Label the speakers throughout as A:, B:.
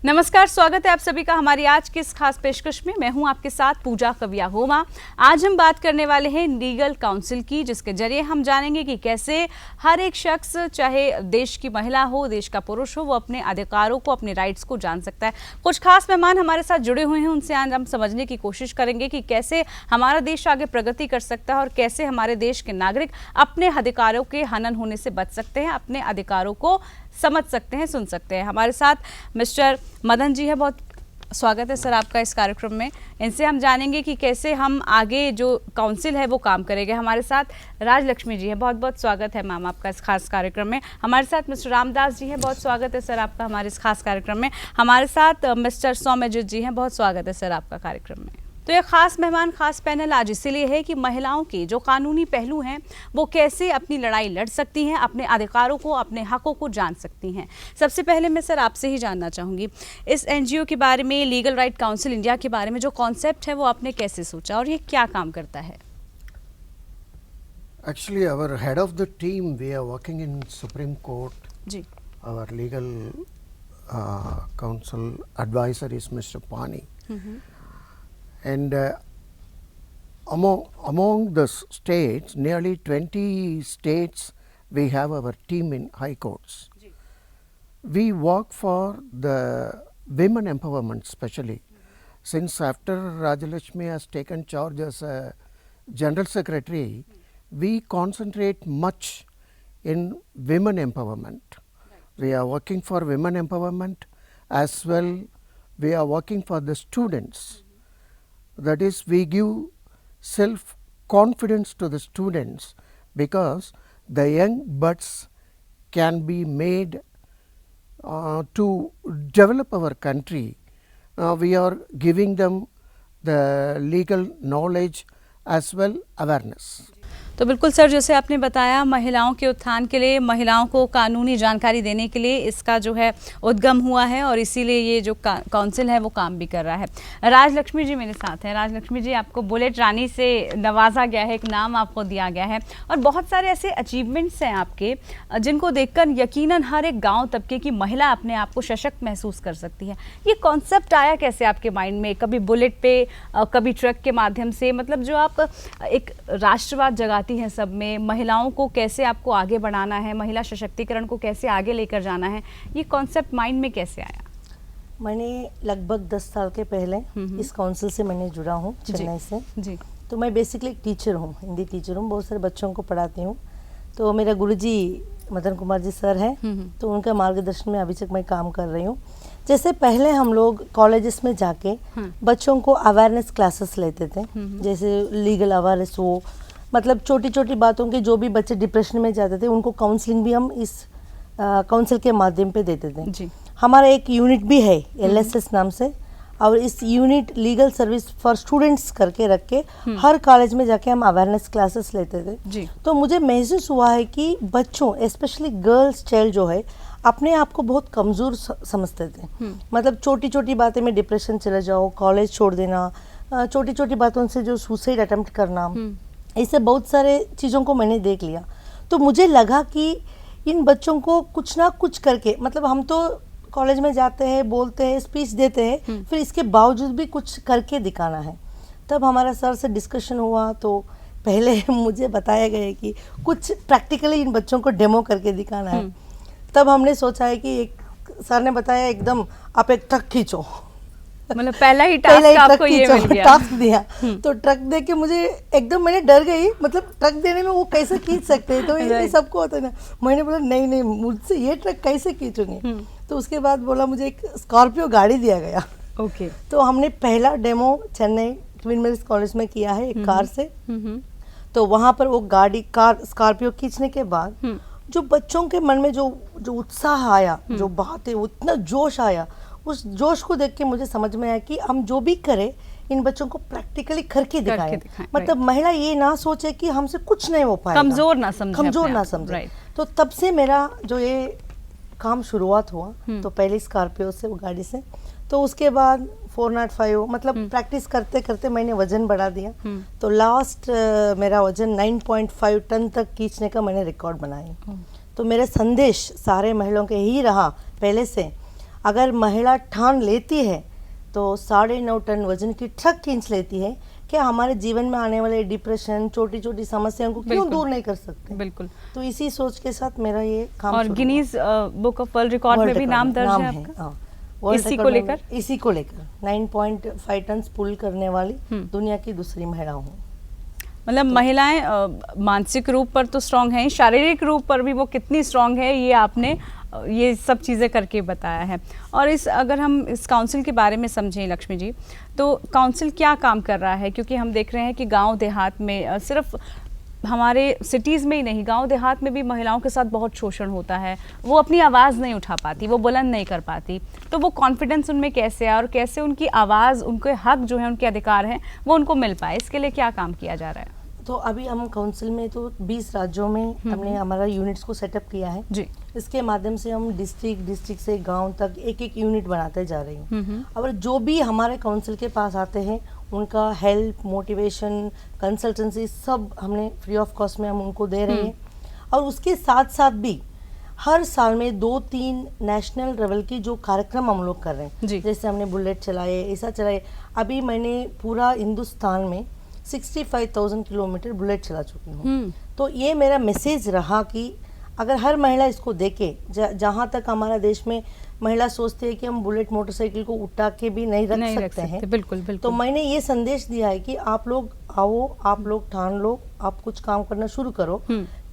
A: नमस्कार, स्वागत है आप सभी का हमारी आज की इस खास पेशकश में। मैं हूं आपके साथ पूजा कवियाहोमा। आज हम बात करने वाले हैं लीगल काउंसिल की, जिसके जरिए हम जानेंगे कि कैसे हर एक शख्स, चाहे देश की महिला हो, देश का पुरुष हो, वो अपने अधिकारों को, अपने राइट्स को जान सकता है। कुछ खास मेहमान हमारे साथ जुड़े हुए हैं, उनसे आज हम समझने की कोशिश करेंगे कि कैसे हमारा देश आगे प्रगति कर सकता है और कैसे हमारे देश के नागरिक अपने अधिकारों के हनन होने से बच सकते हैं, अपने अधिकारों को समझ सकते हैं, सुन सकते हैं। हमारे साथ मिस्टर मदन जी है, बहुत स्वागत है सर आपका इस कार्यक्रम में। इनसे हम जानेंगे कि कैसे हम आगे जो काउंसिल है वो काम करेंगे। हमारे साथ राजलक्ष्मी जी है, बहुत बहुत स्वागत है मैम आपका इस खास कार्यक्रम में। हमारे साथ मिस्टर रामदास जी है, बहुत स्वागत है सर आपका हमारे इस खास कार्यक्रम में। हमारे साथ मिस्टर सौम्यजीत जी हैं, बहुत स्वागत है सर आपका कार्यक्रम में। तो ये खास मेहमान, खास पैनल आज इसीलिए है कि महिलाओं के जो कानूनी पहलू हैं वो कैसे अपनी लड़ाई लड़ सकती हैं, अपने अधिकारों को, अपने हकों को जान सकती हैं। सबसे पहले मैं सर आपसे ही जानना चाहूँगी, इस एनजीओ के बारे में, लीगल राइट काउंसिल इंडिया के बारे में जो कॉन्सेप्ट है वो आपने कैसे सोचा और ये क्या काम करता है?
B: Actually, our head of the team, we are working in Supreme Court.
A: Ji.
B: Our legal counsel advisor is Mr. Pani. And among the states, nearly 20 states, we have our team in high courts. We work for the women empowerment especially. Since after Rajalakshmi has taken charge as a general secretary, we concentrate much in women empowerment. We are working for women empowerment as well. We are working for the students. That is, we give self-confidence to the students because the young buds can be made to develop our country. We are giving them the legal knowledge as well awareness.
A: तो बिल्कुल sir, जैसे आपने बताया, महिलाओं के उत्थान के लिए, महिलाओं को कानूनी जानकारी देने के लिए इसका जो है उद्गम हुआ है और इसीलिए ये जो काउंसिल है वो काम भी कर रहा है। राजलक्ष्मी जी मेरे साथ हैं। राजलक्ष्मी जी, आपको बुलेट रानी से नवाजा गया है, एक नाम आपको दिया गया है और बहुत सारे ऐसे अचीवमेंट्स हैं आपके जिनको देखकर यकीनन हर एक गाँव तबके की महिला अपने आप को सशक्त महसूस कर सकती है। ये कॉन्सेप्ट आया कैसे आपके माइंड में? कभी बुलेट पे, कभी ट्रक के माध्यम से, मतलब जो आप एक राष्ट्रवाद जगाती हैं सब में, महिलाओं को कैसे आपको आगे बढ़ाना है, महिला सशक्तिकरण को कैसे आगे लेकर जाना है, ये कॉन्सेप्ट माइंड में कैसे आया?
C: मैंने लगभग 10 साल के पहले इस काउंसिल से मैंने जुड़ा हूँ, चेन्नई से।
A: जी।
C: तो मैं बेसिकली एक टीचर हूँ, हिंदी टीचर हूँ, बहुत सारे बच्चों को पढ़ाती हूँ। तो मेरा गुरुजी मदन कुमार जी सर हैं, तो उनका मार्गदर्शन में अभी तक मैं काम कर रही हूँ। जैसे पहले हम लोग कॉलेजेस में जाके बच्चों को अवेयरनेस क्लासेस लेते थे, जैसे लीगल अवेयरनेस हो, मतलब छोटी छोटी बातों के, जो भी बच्चे डिप्रेशन में जाते थे उनको काउंसलिंग भी हम इस काउंसिल के माध्यम पे देते थे। जी। हमारा एक यूनिट भी है LSS नाम से, और इस unit legal service for students करके रख के हर कॉलेज में जाके हम अवेयरनेस क्लासेस लेते थे। जी। तो मुझे महसूस हुआ है कि बच्चों, स्पेशली गर्ल्स चाइल्ड जो है, अपने आप को बहुत कमज़ोर समझते थे। मतलब छोटी छोटी बातें में डिप्रेशन चले जाओ, कॉलेज छोड़ देना, छोटी छोटी बातों से जो सुसाइड अटेम्प्ट करना, ऐसे बहुत सारे चीज़ों को मैंने देख लिया। तो मुझे लगा कि इन बच्चों को कुछ ना कुछ करके, मतलब हम तो कॉलेज में जाते हैं, बोलते हैं, स्पीच देते हैं, फिर इसके बावजूद भी कुछ करके दिखाना है। तब हमारा सर से डिस्कशन हुआ, तो पहले मुझे बताया गया कि कुछ प्रैक्टिकली इन बच्चों को डेमो करके दिखाना है। तब हमने सोचा है कि एक सर ने बताया, एकदम आप एक ट्रक खींचो,
A: मतलब पहला ही टास्क आपको ये मिल गया।
C: टास्क दिया। तो ट्रक देख के मुझे एकदम, मैंने डर गई, मतलब ट्रक देने में वो कैसे खींच सकते हैं, तो ये सबको होता है ना। मैंने बोला नहीं नहीं, मुझसे ये ट्रक कैसे खींचूंगी। तो उसके बाद बोला मुझे एक स्कॉर्पियो गाड़ी दिया गया। ओके। तो हमने पहला डेमो चेन्नई क्वीन मेरिस कॉलेज में किया है, एक कार से। तो वहाँ पर वो कार स्कॉर्पियो खींचने के बाद जो बच्चों के मन में जो उत्साह आया, जो बात है, उतना जोश आया, उस जोश को देख के मुझे समझ में आया कि हम जो भी करें इन बच्चों को प्रैक्टिकली करके दिखाएं। मतलब महिला ये ना सोचे कि हमसे कुछ नहीं हो पाएगा, कमजोर ना समझे। तो तब से मेरा जो ये काम शुरुआत हुआ, तो पहले स्कॉर्पियो से, वो गाड़ी से, तो उसके बाद 405, मतलब प्रैक्टिस करते करते मैंने वजन बढ़ा दिया। तो लास्ट मेरा वजन 9.5 टन तक खींचने का मैंने रिकॉर्ड बनाया। तो मेरा संदेश सारे महिलाओं के ही रहा पहले से, अगर महिला ठान लेती है तो 9.5 टन वजन की ट्रक खींच लेती है, क्या हमारे जीवन में आने वाले डिप्रेशन, छोटी छोटी समस्याओं को क्यों
A: बिल्कुल।
C: दूर नहीं कर सकते?
A: बिल्कुल।
C: तो इसी सोच के साथ मेरा ये काम
A: और
C: शुरू
A: Guinness book of world record में भी नाम दर्ज है आपका?
C: हाँ, वर्ल्ड
A: इसी को
C: रिकॉर्ड में
A: लेकर?
C: इसी को लेकर 9.5 टन पुल करने वाली दुनिया की दूसरी महिला हूँ।
A: मतलब महिलाएं मानसिक रूप पर तो स्ट्रांग हैं, शारीरिक रूप पर भी वो कितनी स्ट्रांग है ये आपने ये सब चीज़ें करके बताया है। और अगर हम इस काउंसिल के बारे में समझें लक्ष्मी जी, तो काउंसिल क्या काम कर रहा है? क्योंकि हम देख रहे हैं कि गांव देहात में सिर्फ हमारे सिटीज़ में ही नहीं, गांव देहात में भी महिलाओं के साथ बहुत शोषण होता है। वो अपनी आवाज़ नहीं उठा पाती, वो बुलंद नहीं कर पाती, तो वो कॉन्फिडेंस उनमें कैसे आए और कैसे उनकी आवाज़, उनके हक जो है, उनके अधिकार हैं, वो उनको मिल पाए, इसके लिए क्या काम किया जा रहा है?
C: तो अभी हम काउंसिल में तो 20 राज्यों में हमने हमारा यूनिट्स को सेटअप किया है
A: जी।
C: इसके माध्यम से हम डिस्ट्रिक्ट से गांव तक एक यूनिट बनाते जा रही हूँ। और जो भी हमारे काउंसिल के पास आते हैं उनका हेल्प, मोटिवेशन, कंसल्टेंसी सब हमने फ्री ऑफ कॉस्ट में हम उनको दे रहे हैं। और उसके साथ साथ भी हर साल में 2-3 नेशनल लेवल की जो कार्यक्रम हम लोग कर रहे हैं, जैसे हमने बुलेट चलाए, ऐसा चलाए। अभी मैंने पूरा हिंदुस्तान में 65,000 किलोमीटर बुलेट चला चुकी हूँ। तो ये मेरा मैसेज रहा कि अगर हर महिला इसको देखे, जहाँ तक हमारा देश में महिला सोचती है कि हम बुलेट मोटरसाइकिल को उठा के भी नहीं रख सकते हैं,
A: बिल्कुल बिल्कुल।
C: तो मैंने ये संदेश दिया है कि आप लोग आओ, आप लोग ठान लो, आप कुछ काम करना शुरू करो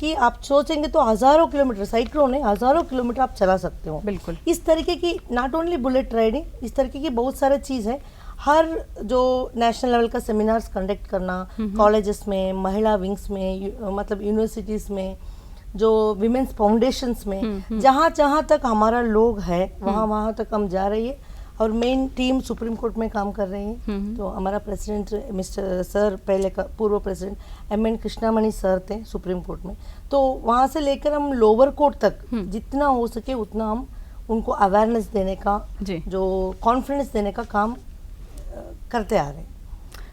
C: कि आप सोचेंगे तो हजारों किलोमीटर, सैकड़ों नहीं हजारों किलोमीटर आप चला सकते हो।
A: बिल्कुल।
C: इस तरीके की नॉट ओनली बुलेट राइडिंग, इस तरीके की बहुत सारे चीज़ है। हर जो नेशनल लेवल का सेमिनार्स कंडक्ट करना, कॉलेजेस में, महिला विंग्स में, मतलब यूनिवर्सिटीज़ में, जो विमेंस फाउंडेशंस में, जहाँ जहाँ तक हमारा लोग है वहाँ तक हम जा रही है। और मेन टीम सुप्रीम कोर्ट में काम कर रही है। तो हमारा प्रेसिडेंट मिस्टर सर, पहले का पूर्व प्रेसिडेंट एम.एन. कृष्णामणि सर थे सुप्रीम कोर्ट में, तो वहाँ से लेकर हम लोअर कोर्ट तक जितना हो सके उतना हम उनको अवेयरनेस देने का, जो कॉन्फिडेंस देने का काम करते आ रहे हैं।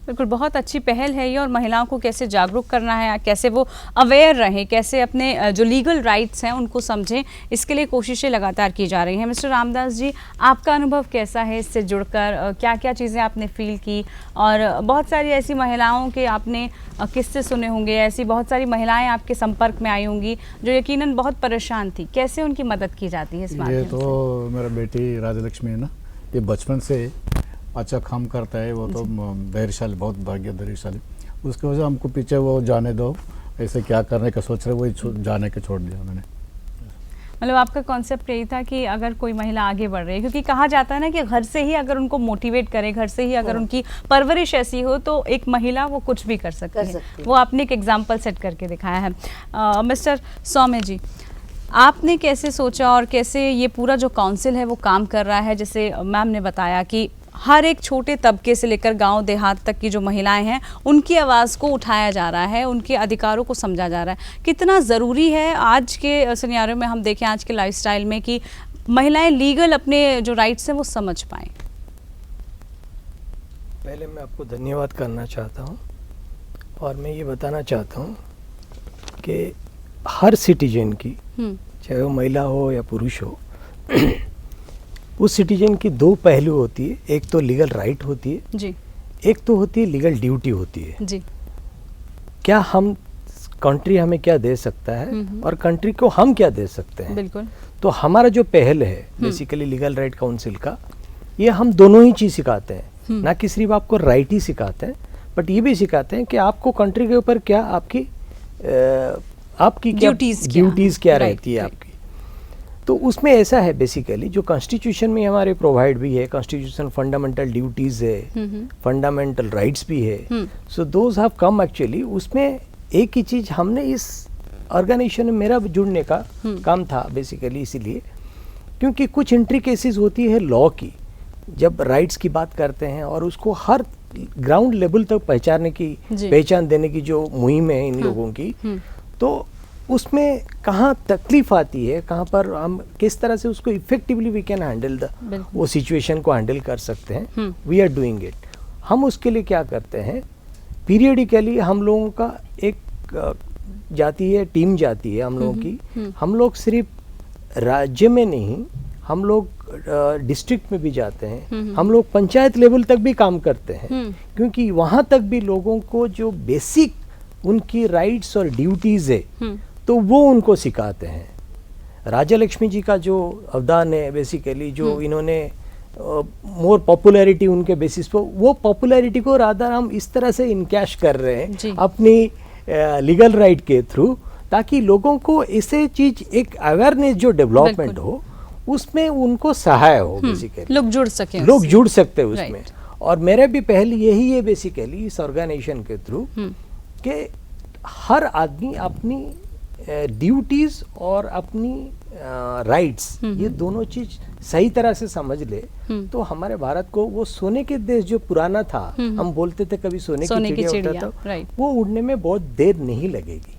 A: बिल्कुल, बहुत अच्छी पहल है ये। और महिलाओं को कैसे जागरूक करना है, कैसे वो अवेयर रहें, कैसे अपने जो लीगल राइट्स हैं उनको समझें, इसके लिए कोशिशें लगातार की जा रही हैं। मिस्टर रामदास जी, आपका अनुभव कैसा है इससे जुड़कर? क्या क्या चीज़ें आपने फील की? और बहुत सारी ऐसी महिलाओं के आपने किस्से सुने होंगे, ऐसी बहुत सारी महिलाएं आपके संपर्क में आई होंगी जो यकीनन बहुत परेशान थी, कैसे उनकी मदद की जाती है इस माध्यम से?
D: ये तो मेरा बेटी राजलक्ष्मी है ना, ये बचपन से अच्छा काम करता है, वो तो धैर्यशाली, बहुत भाग्यशाली। उसकी वजह हमको पीछे वो जाने दो, ऐसे क्या करने का सोच रहे, वही जाने के छोड़ दिया मैंने।
A: मतलब आपका कॉन्सेप्ट यही था कि अगर कोई महिला आगे बढ़ रही है, क्योंकि कहा जाता है ना कि घर से ही अगर उनको मोटिवेट करे, घर से ही अगर उनकी परवरिश ऐसी हो तो एक महिला वो कुछ भी कर सकती है। वो आपने एक एग्जाम्पल सेट करके दिखाया है। मिस्टर सौम्य जी, आपने कैसे सोचा और कैसे ये पूरा जो काउंसिल है वो काम कर रहा है? जैसे मैम ने बताया कि हर एक छोटे तबके से लेकर गांव देहात तक की जो महिलाएं हैं उनकी आवाज़ को उठाया जा रहा है, उनके अधिकारों को समझा जा रहा है। कितना ज़रूरी है आज के सिनेरियो में, हम देखें आज के लाइफस्टाइल में, कि महिलाएं लीगल अपने जो राइट्स हैं वो समझ पाएं?
E: पहले मैं आपको धन्यवाद करना चाहता हूं और मैं ये बताना चाहता हूं कि हर सिटीजन की, चाहे वो महिला हो या पुरुष हो, उस सिटीजन की 2 पहलू होती है। एक तो लीगल राइट होती है
A: जी,
E: एक तो होती है लीगल ड्यूटी होती है
A: जी।
E: क्या हम, कंट्री हमें क्या दे सकता है और कंट्री को हम क्या दे सकते हैं।
A: बिल्कुल।
E: तो हमारा जो पहल है बेसिकली लीगल राइट काउंसिल का, ये हम दोनों ही चीज़ सिखाते हैं। ना कि सिर्फ आपको राइट ही सिखाते हैं, बट ये भी सिखाते हैं कि आपको कंट्री के ऊपर क्या आपकी ड्यूटीज़ क्या रहती है आपकी। तो उसमें ऐसा है बेसिकली, जो कॉन्स्टिट्यूशन में हमारे प्रोवाइड भी है, कॉन्स्टिट्यूशन फंडामेंटल ड्यूटीज़ है, फंडामेंटल राइट्स भी है, so those have come actually. उसमें एक ही चीज़ हमने इस ऑर्गेनाइजेशन में, मेरा जुड़ने का काम था बेसिकली इसीलिए क्योंकि कुछ एंट्री केसेस होती है लॉ की, जब राइट्स की बात करते हैं और उसको हर ग्राउंड लेवल तक पहचान देने की जो मुहिम है इन लोगों की, तो उसमें कहाँ तकलीफ आती है, कहाँ पर हम किस तरह से उसको इफेक्टिवली वी कैन हैंडल वो सिचुएशन को हैंडल कर सकते हैं, वी आर डूइंग इट। हम उसके लिए क्या करते हैं, पीरियडिकली हम लोगों का एक टीम जाती है हम लोगों की। हम लोग सिर्फ राज्य में नहीं, हम लोग डिस्ट्रिक्ट में भी जाते हैं, हम लोग पंचायत लेवल तक भी काम करते हैं, क्योंकि वहाँ तक भी लोगों को जो बेसिक उनकी राइट्स और ड्यूटीज है तो वो उनको सिखाते हैं। राजा लक्ष्मी जी का जो अवदान है बेसिकली, जो इन्होंने मोर पॉपुलैरिटी उनके बेसिस पर, वो पॉपुलैरिटी को राधा हम इस तरह से इनकैश कर रहे हैं अपनी लीगल राइट के थ्रू, ताकि लोगों को ऐसे चीज एक अवेयरनेस जो डेवलपमेंट हो उसमें उनको सहाय हो, बेसिकली
A: लोग जुड़ सके,
E: लोग जुड़ सकते हैं उसमें। और मेरा भी पहल यही है बेसिकली इस ऑर्गेनाइजेशन के थ्रू कि हर आदमी अपनी ड्यूटीज और अपनी राइट्स ये दोनों चीज सही तरह से समझ ले तो हमारे भारत को वो सोने के देश जो पुराना था, हम बोलते थे कभी सोने की चिड़िया होता था, वो उड़ने में बहुत देर नहीं लगेगी।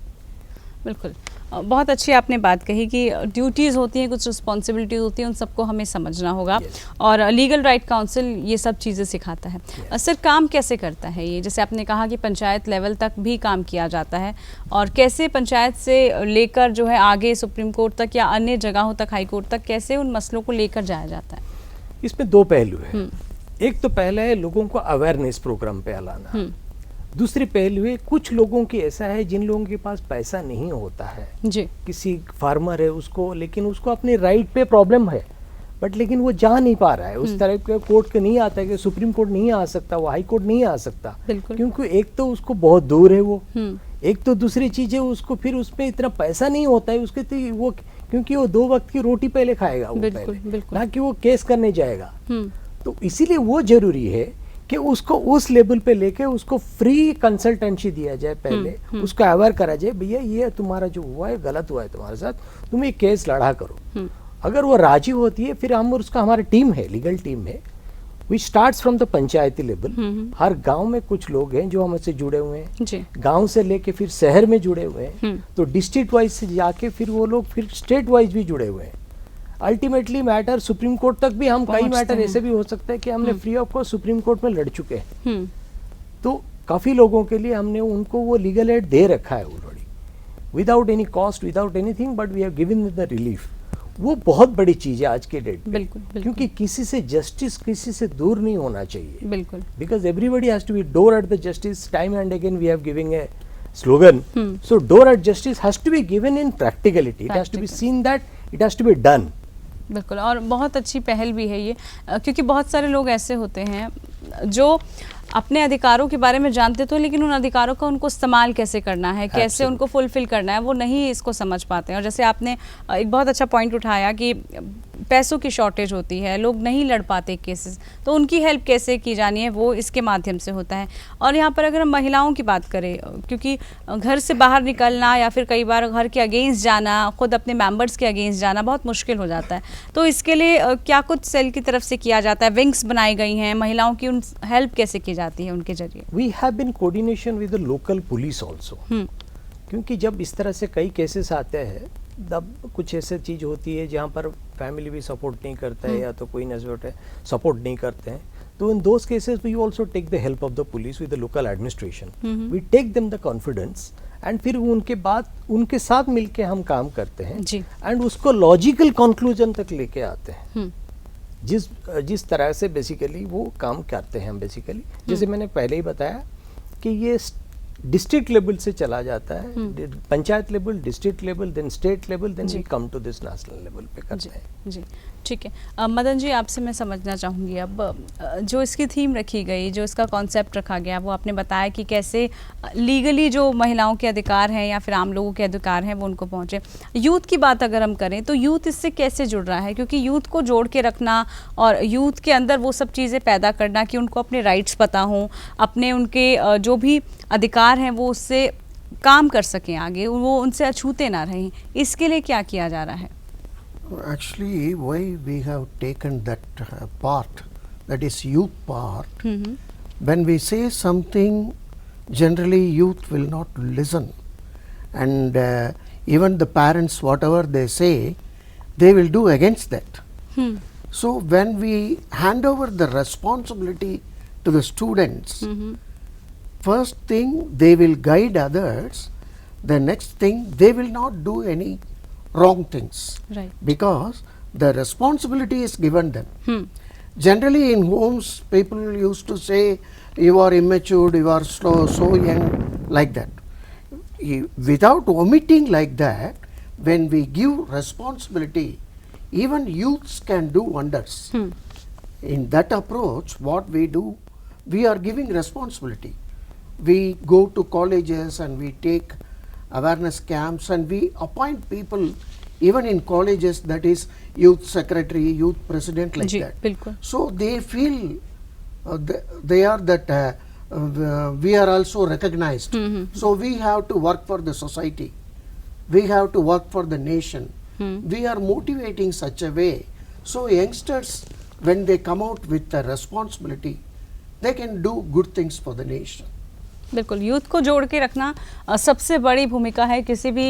A: बिल्कुल, बहुत अच्छी आपने बात कही कि ड्यूटीज़ होती हैं, कुछ रिस्पॉन्सिबिलिटीज़ होती हैं, उन सबको हमें समझना होगा। और लीगल राइट काउंसिल ये सब चीज़ें सिखाता है। सर, काम कैसे करता है ये? जैसे आपने कहा कि पंचायत लेवल तक भी काम किया जाता है, और कैसे पंचायत से लेकर जो है आगे सुप्रीम कोर्ट तक या अन्य जगहों तक, हाई कोर्ट तक, कैसे उन मसलों को लेकर जाया जाता है?
E: इसमें दो पहलू है। एक तो पहला है लोगों को अवेयरनेस प्रोग्राम पे लाना। दूसरी पहलू है कुछ लोगों की ऐसा है जिन लोगों के पास पैसा नहीं होता है
A: जी,
E: किसी फार्मर है उसको, लेकिन उसको अपने राइट पे प्रॉब्लम है, बट लेकिन वो जा नहीं पा रहा है, उस तरह के कोर्ट के नहीं आता है कि सुप्रीम कोर्ट नहीं आ सकता, वो हाई कोर्ट नहीं आ सकता, क्योंकि एक तो उसको बहुत दूर है वो, एक तो दूसरी चीज है उसको फिर उसमें इतना पैसा नहीं होता है उसके, तो वो क्योंकि वो 2 वक्त की रोटी पहले खाएगा वो, पहले ना कि वो केस करने जाएगा। तो इसीलिए वो जरूरी है कि उसको उस लेवल पे लेके उसको फ्री कंसल्टेंसी दिया जाए, पहले उसको अवेयर करा जाए, भैया ये तुम्हारा जो हुआ है गलत हुआ है तुम्हारे साथ, तुम ये केस लड़ा करो। अगर वो राजी होती है फिर हम उसका, हमारी टीम है, लीगल टीम है, we starts from the panchayati level. हर गांव में कुछ लोग हैं जो हमसे जुड़े हुए हैं, गांव से लेके फिर शहर में जुड़े हुए हैं, तो डिस्ट्रिक्ट वाइज से जाके फिर वो लोग फिर स्टेट वाइज भी जुड़े हुए हैं। अल्टीमेटली मैटर सुप्रीम कोर्ट तक भी, हम कई मैटर ऐसे भी हो सकते हैं कि हमने free of cost supreme court में लड़ चुके हैं, तो काफी लोगों के लिए हमने उनको वो लीगल एड दे रखा है already, without any cost, without anything, but we have given the relief. वो बहुत बड़ी चीज है आज के डेट पे, बिल्कुल। क्योंकि किसी से जस्टिस किसी से दूर नहीं होना चाहिए, बिल्कुल, because everybody has to be door at the justice. Time and again we have giving a slogan, so door at justice has to be given in practicality, it has to be seen that it has to be done।
A: बिल्कुल, और बहुत अच्छी पहल भी है ये, क्योंकि बहुत सारे लोग ऐसे होते हैं जो अपने अधिकारों के बारे में जानते तो, लेकिन उन अधिकारों का उनको इस्तेमाल कैसे करना है, कैसे उनको फुलफिल करना है, वो नहीं इसको समझ पाते हैं। और जैसे आपने एक बहुत अच्छा पॉइंट उठाया कि पैसों की शॉर्टेज होती है, लोग नहीं लड़ पाते केसेस, तो उनकी हेल्प कैसे की जानी है वो इसके माध्यम से होता है। और यहाँ पर अगर हम महिलाओं की बात करें, क्योंकि घर से बाहर निकलना या फिर कई बार घर के अगेंस्ट जाना, खुद अपने मेंबर्स के अगेंस्ट जाना बहुत मुश्किल हो जाता है, तो इसके लिए क्या कुछ सेल की तरफ से किया जाता है? विंग्स बनाई गई हैं, महिलाओं की उन हेल्प कैसे की जाती है उनके जरिए?
E: We have been coordination with the local police also, क्योंकि जब इस तरह से कई केसेस आते हैं तब कुछ ऐसी चीज होती है जहाँ पर फैमिली भी सपोर्ट नहीं करता है या तो कोई नजर सपोर्ट नहीं करते हैं, तो in those cases we also take the help of the police with the local administration, we take them the confidence and फिर उनके बाद उनके साथ मिलके हम काम करते हैं एंड उसको लॉजिकल कंक्लूजन तक लेके आते हैं। जिस तरह से बेसिकली वो काम करते हैं हम बेसिकली, जैसे मैंने पहले ही बताया कि ये डिस्ट्रिक्ट लेवल से चला जाता है, panchayat level, district level, then state level, then we come to this national level पे करते हैं।
A: जी, ठीक है। मदन जी, आपसे मैं समझना चाहूँगी अब जो इसकी थीम रखी गई, जो इसका कॉन्सेप्ट रखा गया, वो आपने बताया कि कैसे लीगली जो महिलाओं के अधिकार हैं या फिर आम लोगों के अधिकार हैं वो उनको पहुँचे। यूथ की बात अगर हम करें तो यूथ इससे कैसे जुड़ रहा है? क्योंकि यूथ को जोड़ के रखना और यूथ के अंदर वो सब चीज़ें पैदा करना कि उनको अपने राइट्स पता हों, अपने उनके जो भी अधिकार हैं वो उससे काम कर सकें आगे, वो उनसे अछूते ना रहें, इसके लिए क्या किया जा रहा है?
B: Actually, why we have taken that part, that is youth part, when we say something, generally youth will not listen, and even the parents, whatever they say, they will do against that. So when we hand over the responsibility to the students, first thing they will guide others, the next thing they will not do any wrong things,
A: right?
B: Because the responsibility is given them. Generally in homes, people used to say, you are immature, you are slow, so young, like that. Without omitting like that, when we give responsibility, even youths can do wonders. In that approach, what we do, we are giving responsibility. We go to colleges and we take awareness camps and we appoint people even in colleges, that is youth secretary, youth president, like
A: ji,
B: that.
A: बिल्कुल.
B: So they feel they are that we are also recognized. So we have to work for the society. We have to work for the nation. We are motivating such a way. So youngsters, when they come out with the responsibility, they can do good things for the nation.
A: बिल्कुल, youth को जोड़ के रखना सबसे बड़ी भूमिका है किसी भी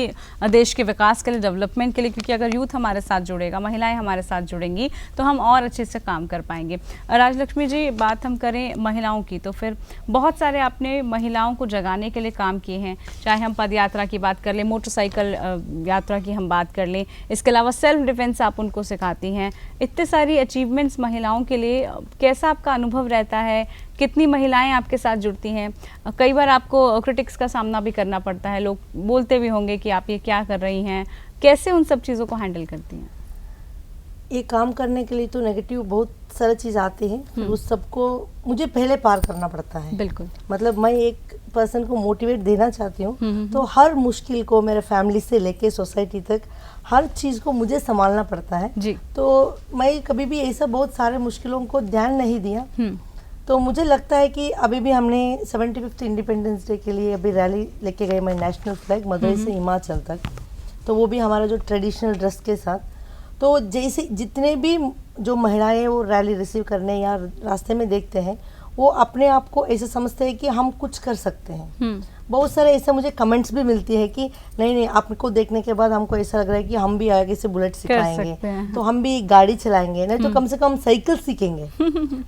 A: देश के विकास के लिए, डेवलपमेंट के लिए, क्योंकि अगर यूथ हमारे साथ जुड़ेगा, महिलाएं हमारे साथ जुड़ेंगी तो हम और अच्छे से काम कर पाएंगे. राजलक्ष्मी जी, बात हम करें महिलाओं की, तो फिर बहुत सारे आपने महिलाओं को जगाने के लिए काम किए हैं, चाहे हम पद यात्रा की बात कर लें, मोटरसाइकिल यात्रा की हम बात कर लें, इसके अलावा सेल्फ डिफेंस आप उनको सिखाती हैं. इतने सारी अचीवमेंट्स महिलाओं के लिए, कैसा आपका अनुभव रहता है? कितनी महिलाएं आपके साथ जुड़ती हैं? कई बार आपको क्रिटिक्स का सामना भी करना पड़ता है, लोग बोलते भी होंगे कि आप ये क्या कर रही हैं, कैसे उन सब चीज़ों को हैंडल करती हैं?
C: ये काम करने के लिए तो नेगेटिव बहुत सारी चीज़ आती हैं, फिर उस सबको मुझे पहले पार करना पड़ता है.
A: बिल्कुल.
C: मतलब मैं एक पर्सन को मोटिवेट देना चाहती हूँ, तो हर मुश्किल को मेरे फैमिली से लेके सोसाइटी तक हर चीज़ को मुझे संभालना पड़ता है
A: जी.
C: तो मैं कभी भी ऐसा बहुत सारे मुश्किलों को ध्यान नहीं दिया. तो मुझे लगता है कि अभी भी हमने 75th इंडिपेंडेंस डे के लिए अभी रैली लेके गए, मैं नेशनल फ्लैग मदुरई से हिमाचल तक, तो वो भी हमारा जो ट्रेडिशनल ड्रेस के साथ. तो जैसे जितने भी जो महिलाएं वो रैली रिसीव करने या रास्ते में देखते हैं, वो अपने आप को ऐसे समझते हैं कि हम कुछ कर सकते हैं. बहुत सारे ऐसे मुझे कमेंट्स भी मिलती है कि नहीं आपको देखने के बाद हमको ऐसा लग रहा है कि हम भी आगे से बुलेट सिखाएंगे, तो हम भी गाड़ी चलाएंगे, नहीं तो कम से कम साइकिल सीखेंगे.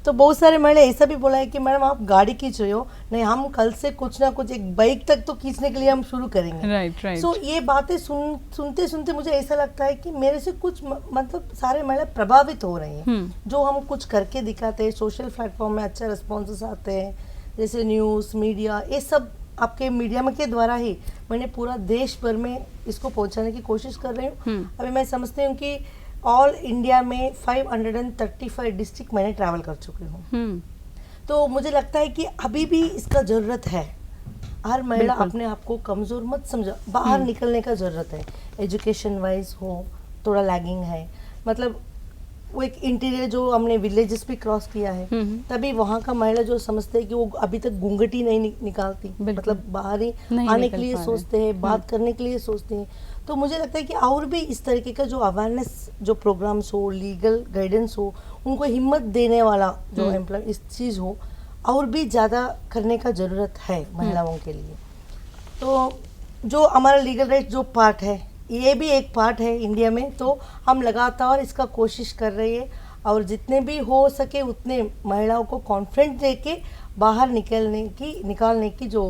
C: तो बहुत सारे महिला ऐसा भी बोला है कि मैडम आप गाड़ी खींच रहे हो, नहीं हम कल से कुछ ना कुछ एक बाइक तक तो खींचने के लिए हम शुरू करेंगे.
A: राइट.
C: सो ये बातें सुनते सुनते मुझे ऐसा लगता है कि मेरे से कुछ मतलब सारे महिला प्रभावित हो रही हैं. जो हम कुछ करके दिखाते हैं, सोशल प्लेटफॉर्म में अच्छा रिस्पॉन्सेस आते हैं, जैसे न्यूज़ मीडिया, ये सब आपके मीडिया में के द्वारा ही मैंने पूरा देश भर में इसको पहुंचाने की कोशिश कर रही हूँ. अभी मैं समझती हूँ कि ऑल इंडिया में 535 डिस्ट्रिक्ट मैंने ट्रैवल कर चुकी हूँ. तो मुझे लगता है कि अभी भी इसका ज़रूरत है. हर महिला अपने आप को कमज़ोर मत समझो, बाहर निकलने का ज़रूरत है. एजुकेशन वाइज हो थोड़ा लैगिंग है, मतलब वो एक इंटीरियर जो हमने विलेजेस भी क्रॉस किया है, तभी वहाँ का महिला जो समझते हैं कि वो अभी तक घूंघटी नहीं निकालती, मतलब बाहर ही आने के लिए सोचते हैं, बात करने के लिए सोचते हैं. तो मुझे लगता है कि और भी इस तरीके का जो अवेयरनेस जो प्रोग्राम्स हो, लीगल गाइडेंस हो, उनको हिम्मत देने वाला जो एम्प्लॉय इस चीज़ हो, और भी ज़्यादा करने का ज़रूरत है महिलाओं के लिए. तो जो हमारा लीगल राइट जो पार्ट है, ये भी एक पार्ट है इंडिया में, तो हम लगातार इसका कोशिश कर रहे हैं और जितने भी हो सके उतने महिलाओं को कॉन्फिडेंस देके बाहर निकालने की जो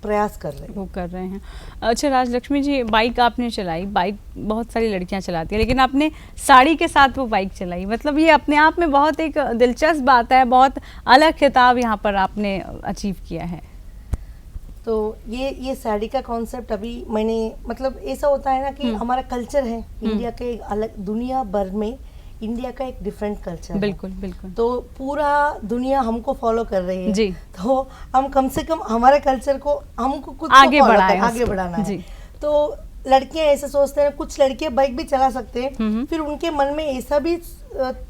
C: प्रयास कर रहे हैं
A: वो कर रहे हैं. अच्छा राजलक्ष्मी जी, बाइक आपने चलाई, बाइक बहुत सारी लड़कियां चलाती है, लेकिन आपने साड़ी के साथ वो बाइक चलाई, मतलब ये अपने आप में बहुत एक दिलचस्प बात है, बहुत अलग खिताब यहाँ पर आपने अचीव किया है.
C: तो ये साड़ी का कॉन्सेप्ट अभी मैंने, मतलब ऐसा होता है ना कि हमारा कल्चर है इंडिया के एक अलग, दुनिया भर में इंडिया का एक डिफरेंट कल्चर
A: बिल्कुल
C: है.
A: बिल्कुल.
C: तो पूरा दुनिया हमको फॉलो कर रही है
A: जी.
C: तो हम कम से कम हमारे कल्चर को हमको कुछ
A: आगे
C: बढ़ाना है. तो लड़कियां ऐसे सोचते हैं, कुछ लड़कियां बाइक भी चला सकते हैं, फिर उनके मन में ऐसा भी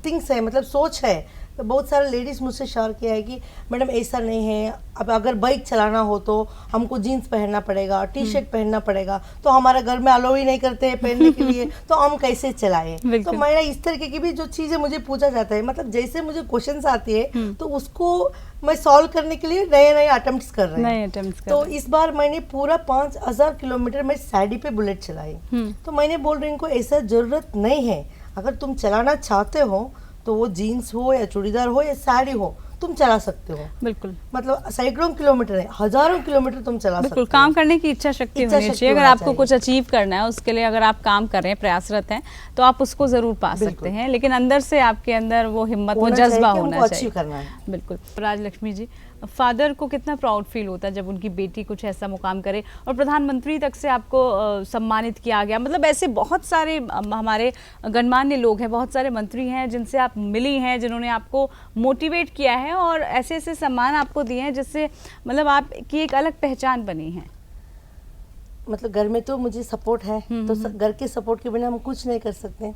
C: थिंग्स है, मतलब सोच है. तो बहुत सारे लेडीज़ मुझसे शेयर किया है कि मैडम ऐसा नहीं है, अब अगर बाइक चलाना हो तो हमको जीन्स पहनना पड़ेगा, टी शर्ट पहनना पड़ेगा, तो हमारे घर में अलाउ ही नहीं करते हैं पहनने के लिए, तो हम कैसे चलाएं. तो मेरा इस तरीके की भी जो चीज़ें मुझे पूछा जाता है, मतलब जैसे मुझे क्वेश्चंस आती है तो उसको मैं सॉल्व करने के लिए नए अटेम्प्ट्स कर रहे हैं. तो इस बार मैंने पूरा 5000 किलोमीटर में साड़ी पे बुलेट चलाई. तो मैंने बोल रही हूँ इनको ऐसा ज़रूरत नहीं है, अगर तुम चलाना चाहते हो तो वो जीन्स हो या चूड़ीदार हो या साड़ी हो, तुम चला सकते हो।
A: बिल्कुल
C: मतलब सैकड़ों किलोमीटर है, हजारों किलोमीटर तुम चला सकते
A: बिल्कुल
C: हो।
A: काम करने की इच्छा शक्ति
C: इच्छा
A: होनी
C: शक्ति
A: चाहिए। अगर
C: होना
A: आपको
C: चाहिए।
A: कुछ अचीव करना है उसके लिए अगर आप काम कर रहे हैं, प्रयासरत हैं, तो आप उसको जरूर पा सकते हैं, लेकिन अंदर से आपके अंदर वो हिम्मत, वो
C: होना चाहिए
A: जज्बा
C: कि
A: होना
C: हमको
A: चाहिए।
C: achieve करना है।
A: बिल्कुल। राजलक्ष्मी जी, फादर को कितना प्राउड फील होता है जब उनकी बेटी कुछ ऐसा मुकाम करे और प्रधानमंत्री तक से आपको सम्मानित किया गया। मतलब ऐसे बहुत सारे हमारे गणमान्य लोग हैं, बहुत सारे मंत्री हैं जिनसे आप मिली हैं, जिन्होंने आपको मोटिवेट किया है और ऐसे ऐसे सम्मान आपको दिए हैं जिससे मतलब आपकी एक अलग पहचान बनी है।
C: मतलब घर में तो मुझे सपोर्ट है, तो घर के सपोर्ट के बिना हम कुछ नहीं कर सकते।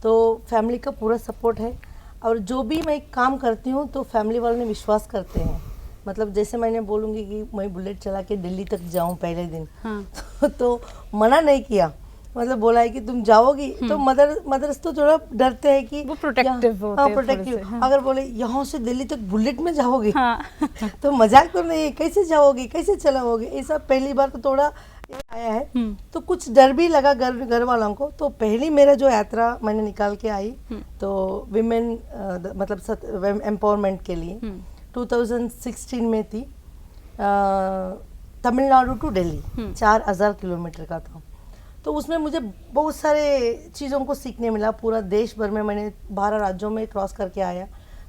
C: तो फैमिली का पूरा सपोर्ट है और जो भी मैं काम करती हूँ तो फैमिली वालों ने विश्वास करते हैं। मतलब जैसे मैंने बोलूँगी कि मैं बुलेट चला के दिल्ली तक जाऊँ पहले दिन, तो मना नहीं किया। मतलब बोला है कि तुम जाओगी, तो मदर्स तो थोड़ा डरते हैं कि
A: वो प्रोटेक्टिव होते हैं,
C: प्रोटेक्टिव।
A: हाँ।
C: अगर बोले यहाँ से दिल्ली तक बुलेट में जाओगी,
A: हाँ।
C: तो मजाक तो नहीं है, कैसे जाओगी, कैसे चलाओगे, ये सब पहली बार तो थोड़ा ये आया है। तो कुछ डर भी लगा घर वालों को। तो पहली मेरा जो यात्रा मैंने निकाल के आई तो विमेन मतलब एम्पावरमेंट के लिए 2016 में थी। तमिलनाडु टू दिल्ली 4000 किलोमीटर का था। तो उसमें मुझे बहुत सारे चीज़ों को सीखने मिला। पूरा देश भर में मैंने 12 राज्यों में क्रॉस करके आया,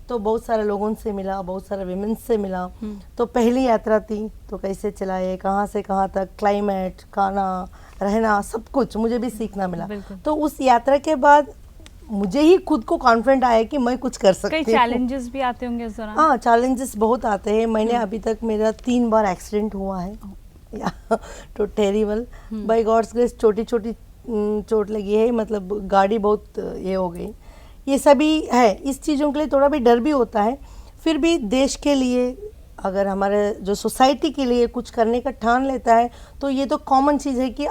C: तो बहुत सारे लोगों से मिला, बहुत सारे विमेन से मिला। तो पहली यात्रा थी, तो कैसे चलाए, कहाँ से कहाँ तक, क्लाइमेट, खाना, रहना, सब कुछ मुझे भी सीखना मिला। तो उस यात्रा के बाद मुझे ही खुद को कॉन्फिडेंट आया कि मैं कुछ कर सकती हूँ।
A: कई चैलेंजेस भी आते होंगे इस दौरान।
C: हाँ, चैलेंजेस बहुत आते हैं। मैंने अभी तक मेरा 3 बार एक्सीडेंट हुआ है। तो टेरिबल, बाय गॉड्स ग्रेस छोटी छोटी चोट लगी है। मतलब गाड़ी बहुत ये हो गई। ये सभी है, इस चीज़ों के लिए थोड़ा भी डर भी होता है। फिर भी देश के लिए, अगर हमारे जो सोसाइटी के लिए कुछ करने का ठान लेता है, तो ये तो कॉमन चीज़ है कि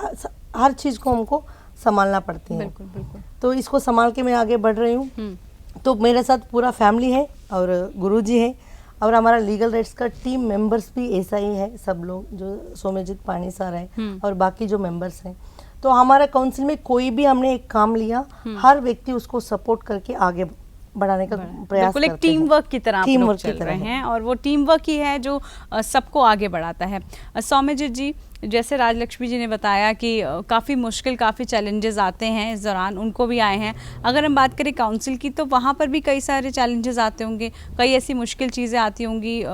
C: हर चीज़ को हमको संभालना पड़ती है।
A: बिल्कुल बिल्कुल।
C: तो इसको संभाल के मैं आगे बढ़ रही हूँ। तो मेरे साथ पूरा फैमिली है और गुरुजी है और हमारा लीगल राइट्स का टीम मेंबर्स भी ऐसा ही है, सब लोग जो सोमेजित पानी सर है और बाकी जो मेंबर्स हैं। तो हमारा काउंसिल में कोई भी हमने एक काम लिया, हर व्यक्ति उसको सपोर्ट करके आगे बढ़ाने का प्रयास करते हैं। एक
A: टीम वर्क की तरह आप
C: टीम
A: लोग
C: वर्क
A: चल
C: की तरह
A: रहे
C: है।
A: हैं और वो टीम वर्क ही है जो सबको आगे बढ़ाता है। सौम्यजित जी, जैसे राजलक्ष्मी जी ने बताया कि काफ़ी मुश्किल, काफ़ी चैलेंजेस आते हैं इस दौरान, उनको भी आए हैं। अगर हम बात करें काउंसिल की, तो वहाँ पर भी कई सारे चैलेंजेस आते होंगे, कई ऐसी मुश्किल चीज़ें आती होंगी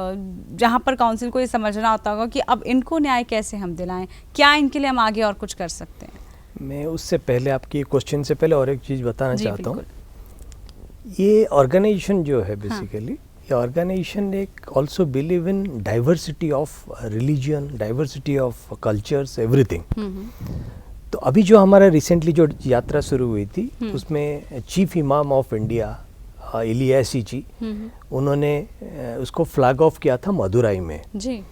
A: जहाँ पर काउंसिल को ये समझना होता होगा कि अब इनको न्याय कैसे हम दिलाएं, क्या इनके लिए हम आगे और कुछ कर सकते हैं।
E: मैं उससे पहले, आपकी क्वेश्चन से पहले और एक चीज़ बताना चाहता हूँ। ये ऑर्गेनाइजेशन जो है बेसिकली, ये ऑर्गेनाइजेशन एक also believe in diversity of religion, diversity of cultures, everything. तो अभी जो हमारा रिसेंटली जो यात्रा शुरू हुई थी, उसमें चीफ इमाम ऑफ इंडिया इलियासी जी, उन्होंने उसको फ्लैग ऑफ किया था मदुराई में
A: जी।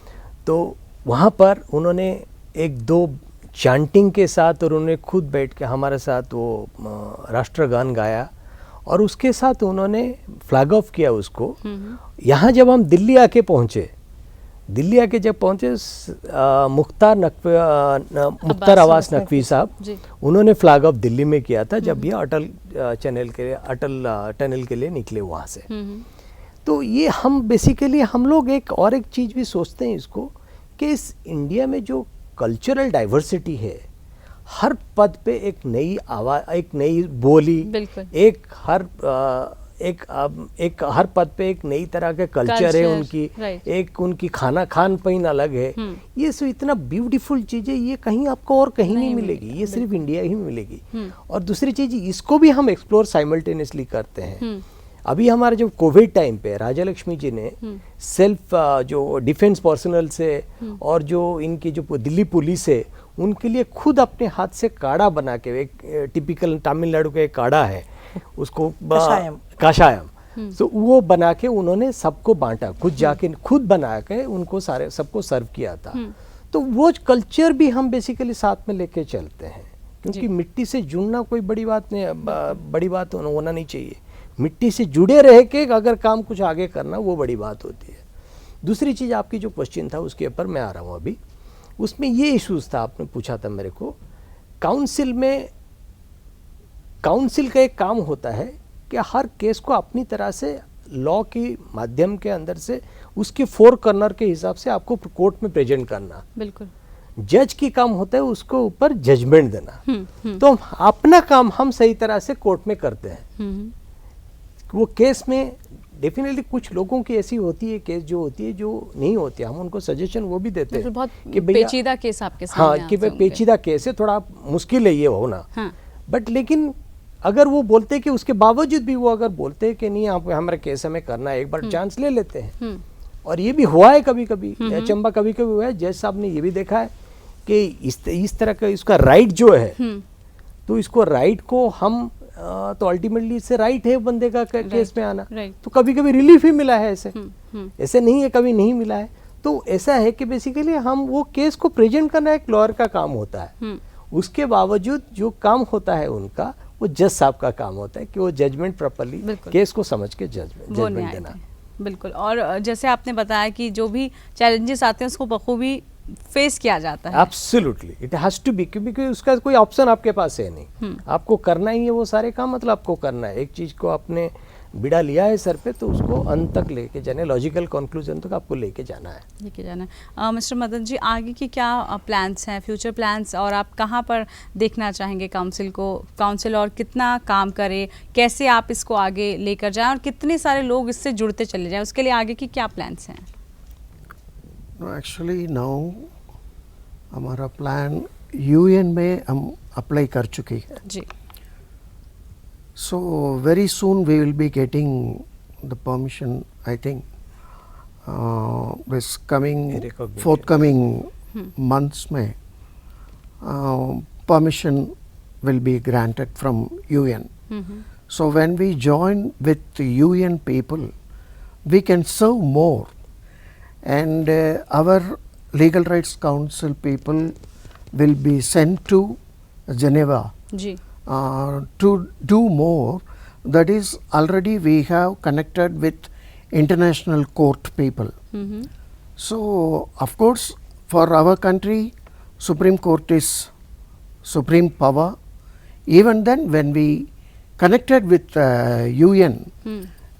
E: तो वहाँ पर उन्होंने 1-2 चैंटिंग के साथ और उन्होंने खुद बैठ के हमारे साथ वो राष्ट्रगान गाया और उसके साथ उन्होंने फ्लैग ऑफ किया उसको। यहाँ जब हम दिल्ली आके पहुँचे, मुख्तार अब्बास नकवी साहब, उन्होंने फ्लैग ऑफ दिल्ली में किया था जब ये अटल टनल के लिए निकले वहाँ से। तो ये हम बेसिकली हम लोग एक चीज़ भी सोचते हैं इसको कि इस इंडिया में जो कल्चरल डाइवर्सिटी है, हर पद पे एक नई आवाज़, एक नई बोली, एक हर पद पे एक नई तरह के कल्चर है उनकी, एक उनकी खान पीन अलग है। ये सो इतना ब्यूटीफुल चीज़ है, ये कहीं आपको और कहीं नहीं मिलेगी, ये सिर्फ इंडिया ही में मिलेगी। और दूसरी चीज़, इसको भी हम एक्सप्लोर साइमल्टेनियसली करते हैं। अभी हमारे जो कोविड टाइम पे राजालक्ष्मी जी ने सेल्फ जो डिफेंस पर्सनल से और जो इनकी जो दिल्ली पुलिस है, उनके लिए खुद अपने हाथ से काढ़ा बना के, एक टिपिकल तमिलनाडु का एक काढ़ा है, उसको कषायम, तो वो बना के उन्होंने सबको बांटा, खुद जाके खुद बना के उनको सबको सर्व किया था। तो वो कल्चर भी हम बेसिकली साथ में लेके चलते हैं, क्योंकि मिट्टी से जुड़ना कोई बड़ी बात नहीं, बड़ी बात होना नहीं चाहिए। मिट्टी से जुड़े रह के अगर काम कुछ आगे करना, वो बड़ी बात होती है। दूसरी चीज़, आपकी जो क्वेश्चन था उसके ऊपर मैं आ रहा हूँ अभी। उसमें ये इश्यूज था, आपने पूछा था मेरे को, काउंसिल का एक काम होता है कि हर केस को अपनी तरह से लॉ के माध्यम के अंदर से उसके 4 कॉर्नर के हिसाब से आपको कोर्ट में प्रेजेंट करना।
A: बिल्कुल।
E: जज की काम होता है उसको ऊपर जजमेंट देना। तो अपना काम हम सही तरह से कोर्ट में करते हैं। वो केस में डेफिनेटली कुछ लोगों की ऐसी होती है केस जो होती है जो नहीं होती है, हम उनको सजेशन वो भी देते हैं
A: बहुत
E: कि भैया
A: पेचीदा केस आपके सामने
E: हाँ कि भाई पेचीदा केस है, थोड़ा मुश्किल है ये होना।
A: हाँ।
E: बट लेकिन अगर वो बोलते हैं कि उसके बावजूद भी वो अगर बोलते हैं कि नहीं आप हमारे केस हमें करना है, एक बार चांस ले लेते हैं। और ये भी हुआ है कभी कभी, चंबा कभी कभी हुआ है। जज साहब ने ये भी देखा है कि इस तरह का इसका राइट जो है, तो इसको राइट को हम तो अल्टीमेटली इससे राइट है बंदे का केस में आना, तो कभी कभी रिलीफ ही मिला है। ऐसे नहीं है कभी नहीं मिला है। तो ऐसा है कि बेसिकली हम वो केस को प्रेजेंट करना एक लॉयर का काम होता है। उसके बावजूद जो काम होता है उनका, वो जज साहब का काम होता है कि वो जजमेंट प्रॉपर्ली केस को समझ के जजमेंट देना।
A: बिल्कुल। और जैसे आपने बताया कि जो भी चैलेंजेस आते हैं उसको बखूबी फेस किया जाता है।
E: Absolutely, it has to be, क्योंकि उसका कोई ऑप्शन आपके पास है नहीं। आपको करना ही है वो सारे काम, मतलब आपको करना है। एक चीज को आपने बिड़ा लिया है सर पे, तो उसको अंत तक लेके जाने, लॉजिकल कंक्लूजन तक आपको लेके जाना है।
A: मिस्टर मदन जी, आगे की क्या प्लान्स हैं, फ्यूचर प्लान्स, और आप कहाँ पर देखना चाहेंगे काउंसिल और कितना काम करे, कैसे आप इसको आगे लेकर जाएं और कितने सारे लोग इससे जुड़ते चले जाएं, उसके लिए आगे की क्या प्लान्स हैं?
B: एक्चुअली नाउ हमारा प्लान यूएन में हम अप्लाई कर चुके हैं
A: जी।
B: So very soon we will be getting the permission, I think, this coming forthcoming months में permission will be granted from UN. So when we join with the UN people, we can serve more, and our Legal Rights Council people will be sent to Geneva
A: ji.
B: to do more. That is, already we have connected with international court people. So of course for our country Supreme Court is supreme power. Even then when we connected with UN,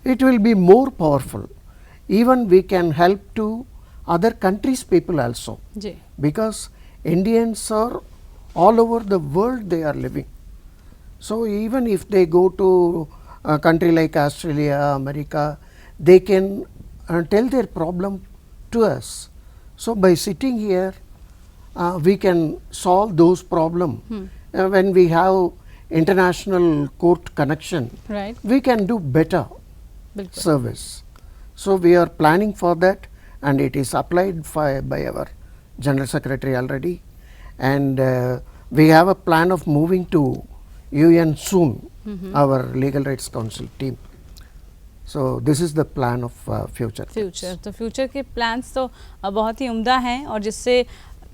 B: it will be more powerful. Even we can help to other countries people also,
A: ji.
B: because Indians are all over the world they are living. So even if they go to a country like Australia, America, they can tell their problem to us. So by sitting here, we can solve those problems. When we have international court connection,
A: Right.
B: we can do better
A: बिल्कुल।
B: service. So we are planning for that, and it is applied by our General Secretary already, and we have a plan of moving to UN soon, our Legal Rights Council team. So this is the plan of future.
A: तो future के plans तो बहुत ही उम्दा हैं, और जिससे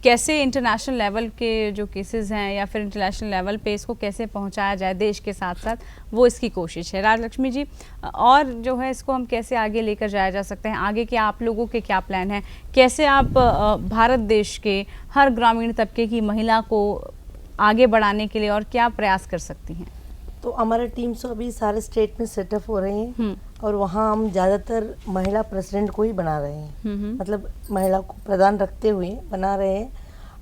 A: कैसे international level के जो केसेस हैं या फिर इंटरनेशनल लेवल पे इसको कैसे पहुंचाया जाए देश के साथ साथ, वो इसकी कोशिश है। राजलक्ष्मी जी, और जो है इसको हम कैसे आगे लेकर जाया जा सकते हैं, आगे के आप लोगों के क्या प्लान हैं, कैसे आप भारत देश के हर ग्रामीण तबके की महिला को आगे बढ़ाने के लिए और क्या प्रयास कर सकती हैं?
C: तो हमारे टीम तो अभी सारे स्टेट में सेटअप हो रहे हैं, और वहाँ हम ज़्यादातर महिला प्रेसिडेंट को ही बना रहे हैं। मतलब महिला को प्रधान रखते हुए बना रहे हैं।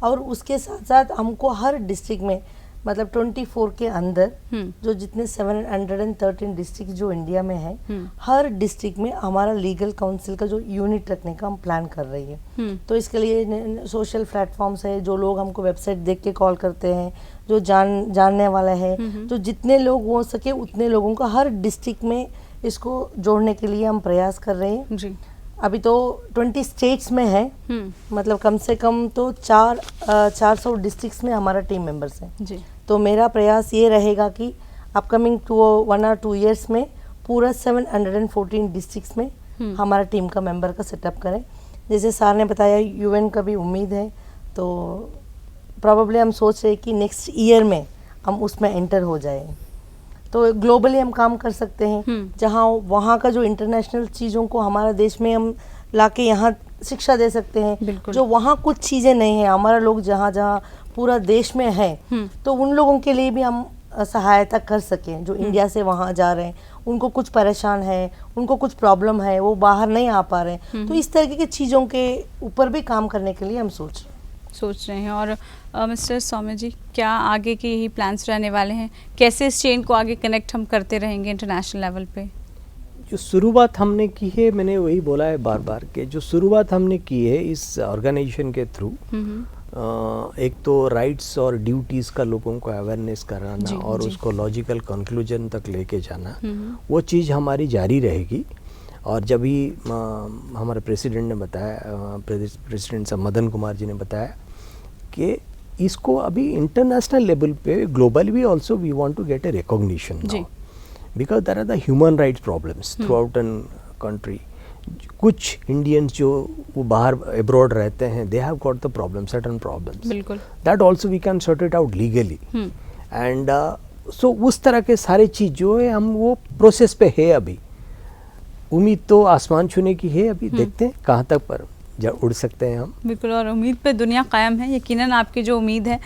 C: और उसके साथ साथ हमको हर डिस्ट्रिक्ट में, मतलब 24 के अंदर जो जितने 713 डिस्ट्रिक्ट जो इंडिया में है, हर डिस्ट्रिक्ट में हमारा लीगल काउंसिल का जो यूनिट रखने का हम प्लान कर रही है। तो इसके लिए सोशल प्लेटफॉर्म्स है, जो लोग हमको वेबसाइट देख के कॉल करते हैं, जो जानने वाला है, तो जितने लोग हो सके उतने लोगों का हर डिस्ट्रिक्ट में इसको जोड़ने के लिए हम प्रयास कर रहे हैं
A: जी।
C: अभी तो 20 स्टेट्स में है, मतलब कम से कम तो 400 डिस्ट्रिक्ट्स में हमारा टीम मेंबर्स हैं
A: जी।
C: तो मेरा प्रयास ये रहेगा कि अपकमिंग 1 or 2 years में पूरा 714 डिस्ट्रिक्ट्स में हमारा टीम का मेंबर का सेटअप करें। जैसे सर ने बताया यूएन का भी उम्मीद है, तो प्रॉबेबली हम सोच रहे हैं कि नेक्स्ट ईयर में हम उसमें एंटर हो जाए, तो ग्लोबली हम काम कर सकते हैं। जहाँ वहाँ का जो इंटरनेशनल चीज़ों को हमारा देश में हम लाके यहाँ शिक्षा दे सकते हैं। जो वहाँ कुछ चीज़ें नहीं है, हमारा लोग जहाँ जहाँ पूरा देश में है, तो उन लोगों के लिए भी हम सहायता कर सकें जो इंडिया से वहाँ जा रहे हैं, उनको कुछ परेशान है, उनको कुछ प्रॉब्लम है, वो बाहर नहीं आ पा रहे हैं, तो इस तरीके की चीज़ों के ऊपर भी काम करने के लिए हम सोच रहे हैं।
A: और मिस्टर सौम्य जी, क्या आगे के यही प्लान्स रहने वाले हैं? कैसे इस चेन को आगे कनेक्ट हम करते रहेंगे इंटरनेशनल लेवल पे?
E: जो शुरुआत हमने की है, मैंने वही बोला है बार बार कि जो शुरुआत हमने की है इस ऑर्गेनाइजेशन के थ्रू, एक तो राइट्स और ड्यूटीज़ का लोगों को अवेयरनेस कराना और उसको लॉजिकल कंक्लूजन तक लेके जाना, वो चीज़ हमारी जारी रहेगी। और जब भी हमारे प्रेसिडेंट ने बताया, प्रेसिडेंट साहब मदन कुमार जी ने बताया कि इसको अभी इंटरनेशनल लेवल पे ग्लोबली भी also we want to get a recognition now, because there are the human rights problems throughout an country. कुछ इंडियंस जो वो बाहर अब्रॉड रहते हैं, they have got the problem, certain problems,
A: बिल्कुल,
E: that also we can sort it out legally. And so उस तरह के सारे चीज़ जो है हम वो प्रोसेस पे है अभी। उम्मीद तो आसमान छूने की है, अभी देखते हैं कहाँ तक पर उड़ सकते हैं हम।
A: बिल्कुल, और उम्मीद पे दुनिया कायम है। यकीनन आपकी जो उम्मीद है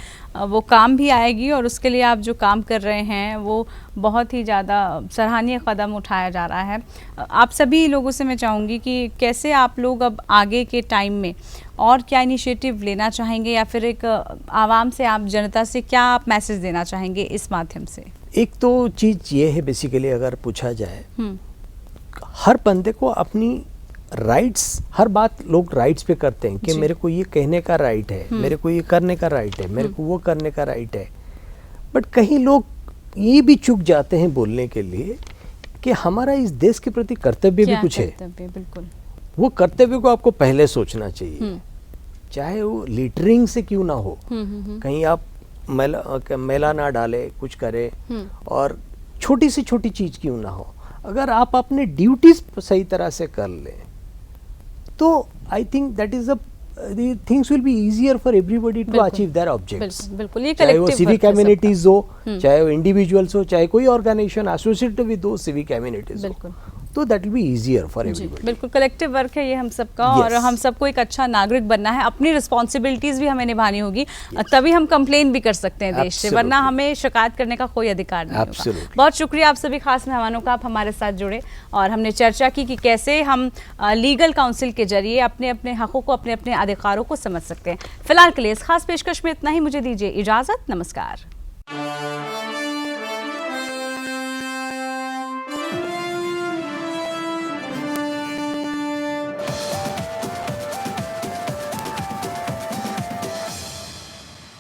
A: वो काम भी आएगी, और उसके लिए आप जो काम कर रहे हैं वो बहुत ही ज़्यादा सराहनीय कदम उठाया जा रहा है। आप सभी लोगों से मैं चाहूँगी कि कैसे आप लोग अब आगे के टाइम में और क्या इनिशिएटिव लेना चाहेंगे, या फिर एक आवाम से, आप जनता से क्या आप मैसेज देना चाहेंगे इस माध्यम से?
E: एक तो चीज़ ये है बेसिकली, अगर पूछा जाए, हर बंदे को अपनी राइट्स, हर बात लोग राइट्स पे करते हैं कि मेरे को ये कहने का राइट है, मेरे को ये करने का राइट है, मेरे को वो करने का राइट है, बट कहीं लोग ये भी चूक जाते हैं बोलने के लिए कि हमारा इस देश के प्रति कर्तव्य भी कुछ है।
A: बिल्कुल,
E: वो कर्तव्य को आपको पहले सोचना चाहिए, चाहे वो लीटरिंग से क्यों ना हो, कहीं आप मैला ना डाले, कुछ करे, और छोटी से छोटी चीज क्यों ना हो, अगर आप अपने ड्यूटीज सही तरह से कर लें तो I think that is the things will be easier for everybody to achieve their objects.
A: बिल्कुल, ये
E: चाहे वो
A: collective
E: civic
A: work है
E: communities हो, चाहे वो individuals हो, चाहे कोई organization associated with those civic communities हो, तो that will be easier for everybody.
A: बिल्कुल, कलेक्टिव वर्क है ये हम सबका, और हम सबको एक अच्छा नागरिक बनना है, अपनी रिस्पॉन्सिबिलिटीज भी हमें निभानी होगी, तभी हम कंप्लेन भी कर सकते हैं देश से, वरना हमें शिकायत करने का कोई अधिकार नहीं होगा। बहुत शुक्रिया आप सभी खास मेहमानों का, आप हमारे साथ जुड़े और हमने चर्चा की कि कैसे हम लीगल काउंसिल के जरिए अपने अपने हकों को, अपने अपने अधिकारों को समझ सकते हैं। फिलहाल के लिए इस खास पेशकश में इतना ही, मुझे दीजिए इजाजत, नमस्कार।